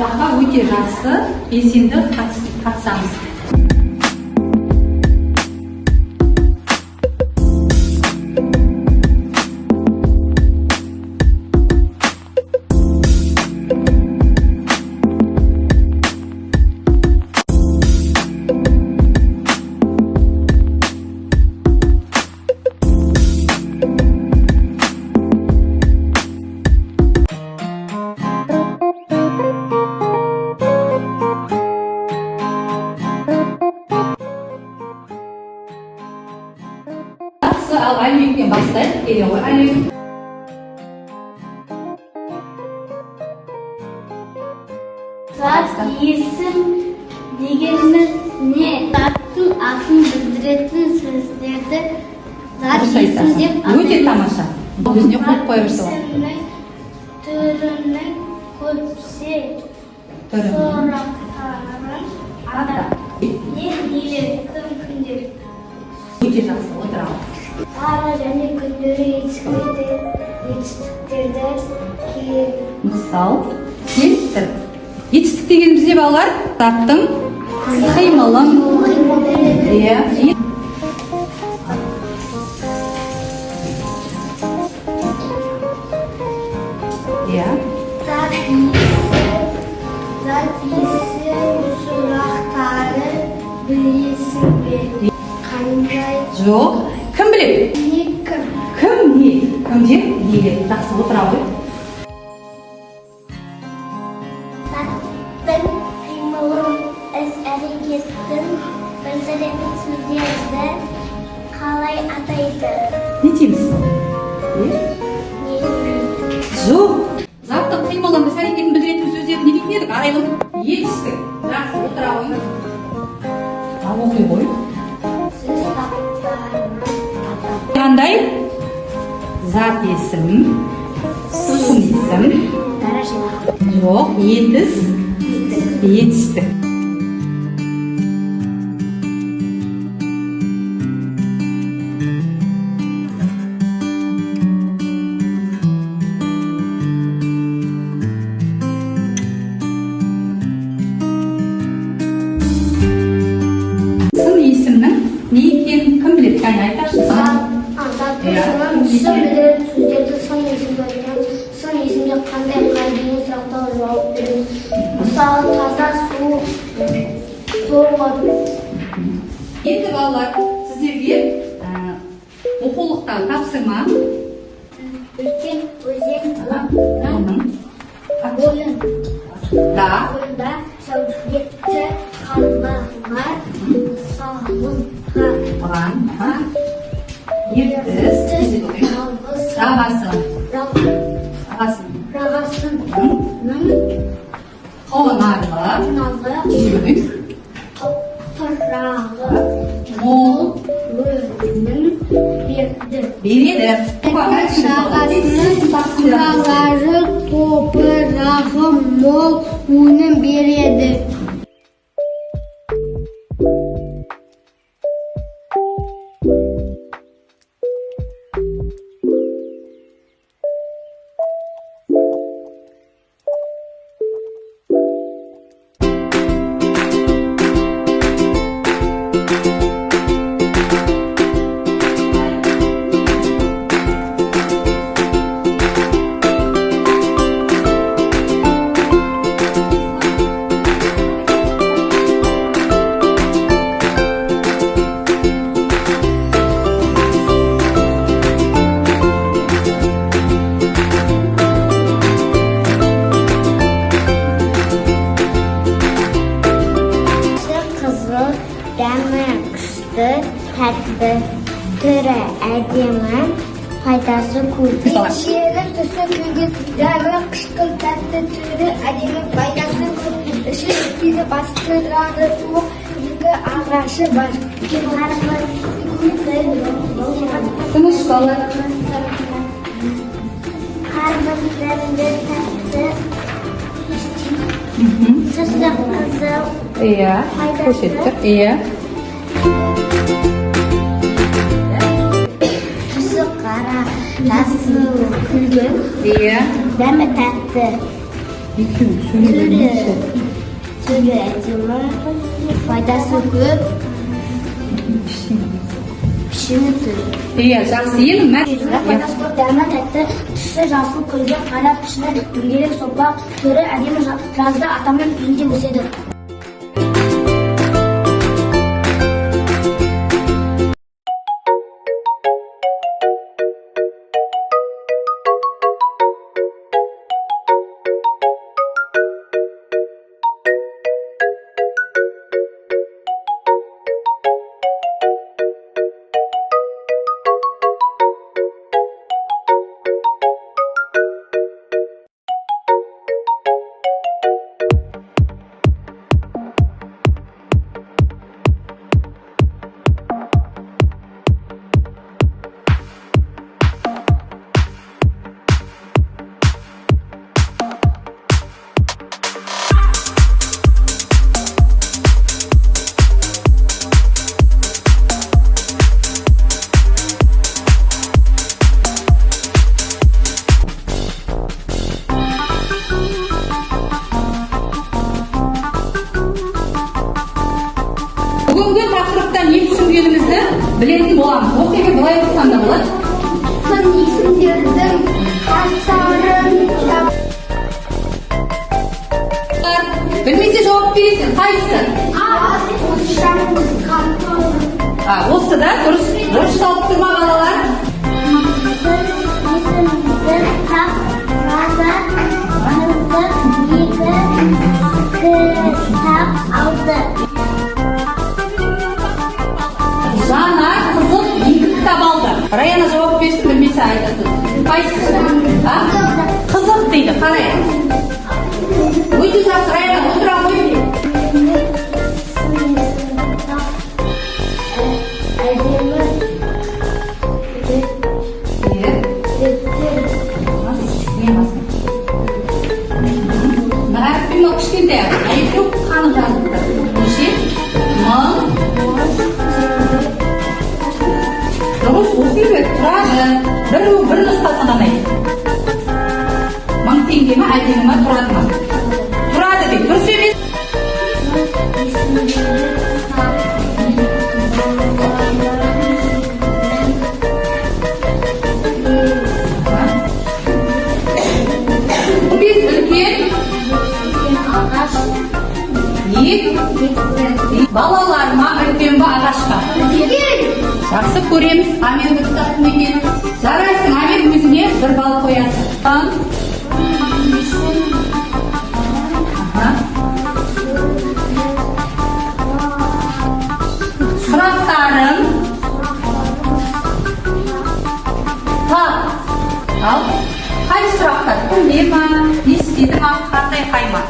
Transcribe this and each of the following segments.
сабаққа өте жақсы, белсенді қатысамыз. Al Ali'den başlayıp geliyor. Ali. Zat isim degenimiz ne? Zattın adını bildiren sözlerde zat isim dep Өте тамаша. Өзіне қойып қойырсы бар. Türünün köpse soraqtарын ата. Не билеттім күнделік. Өте жақсы отырамын. Ара және күндері етістіктерді кейін. Мысал, жетістік. Жетістік деген бізде балалар заттың қимылын. Иә. Zat isim soraqtары білесің бе? Қандай? Жоқ. Кім біледі? Кім? Кім не? Кім деп дейді. Жақсы отыра ғой. Zаттың қимылын іс-әрекетін білдіретін сөздерді қалай атайды? Не дейміз? Жоқ. Заттың қимылын іс-әрекетін білдіретін сөздерді не дейтін едік? Арайлым. Етістік. Жақсы отыра ғой. Ал оқи ғой. Сөз таптарының Қандай? Зат есім, сын есім. Жоқ, етістік. Сын есімнің не екенін кім біледі? Қане айтаршы. Сын білдіретін сөздерді сын есімге айтамыз. Сын есімде қандай деген сұрақтарға жауап береміз. Мысалы, таза су, соғады. Енді балалар, сіздерге оқулықтан тапсырма. Үлкен өзен Ойында бойында сәулетті қалалар салынған ертіс жағасының қонарлы топырағы мол өнім берді. Жағасының топырағы мол өнім береді. Дәмі күшті, тәтті, түрі әдемі, пайдасы көп. Ішегі түсі күйген, дәмі күшті, тәтті, түрі әдемі, пайдасы көп. Іші өткізі бастырады суық, екі ағашы бар. Тыныш бала. Қарбыздарында тәтті, сүті қызыл. Иә, көрсеттік. Иә. Түсі қара, жасыл күлгін. Иә. Дәмі тәтті. Türü әдемі, пайдасы көп, пішіні түрі. Иә, жақсы. Ең Пайдасы көп, дәмі тәтті, түсі жасыл, күлген, қара пішіні, дөңгелек, сопақ, түрі әдемі жазда атамның үйінде өседі. Бүгінгі тақырыптан не түсінгенімізді білетін боламыз. Осы жерге былай оқысам да болады. Сын есімдердің қатарын Білмесе жауап бересің. Қайсысы? Осы да дұрыс. Дұрысталып тұрма балалар. Жана қызым 2 кітап алды. Раяна жауап берсін, білмесе айтады. Қайсысы? Қызық дейді, қарай. Өте жақсы, Раяна, отыра қой. Әріппен ол кішкентай, әйел қанып жазыпты. Неше? Мың. Дұрыс оқи бер, тұрады. Бір нұсқасын ғана айт. 1000 теңге ме, әдемі ме, тұрады ма? Тұрады дейді, дұрыс емес. Балалар ма, үлкен ба, ағашқа? Жақсы көреміз. Аменді тұтатын екен. Жарайсың, Амен өзіне 1 балл қоясың. Сұрақтарын тап. Ал, қай сұрақтар? Кімде ма, не істеді ма, қандай қай ма?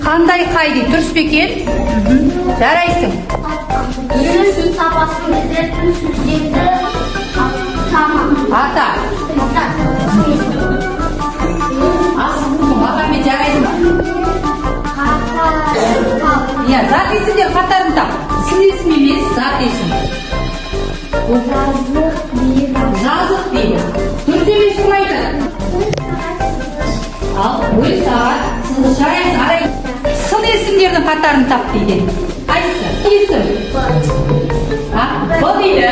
Қандай қай дейді, дұрыс па екен? Жарайсың. Сөз сапасын білдіретін сөздерді Ата. Атамен жарайды ма? Иә, зат есімдер қатарын тап. Сын есім емес, зат есім. Жазық дейді. Дұрыс емес кім айтады? Ал, ой сағат. Жарайсың, арай. Сын есімдердің қатарын тап дейді. Қайсы? Есім. Бұл дейді.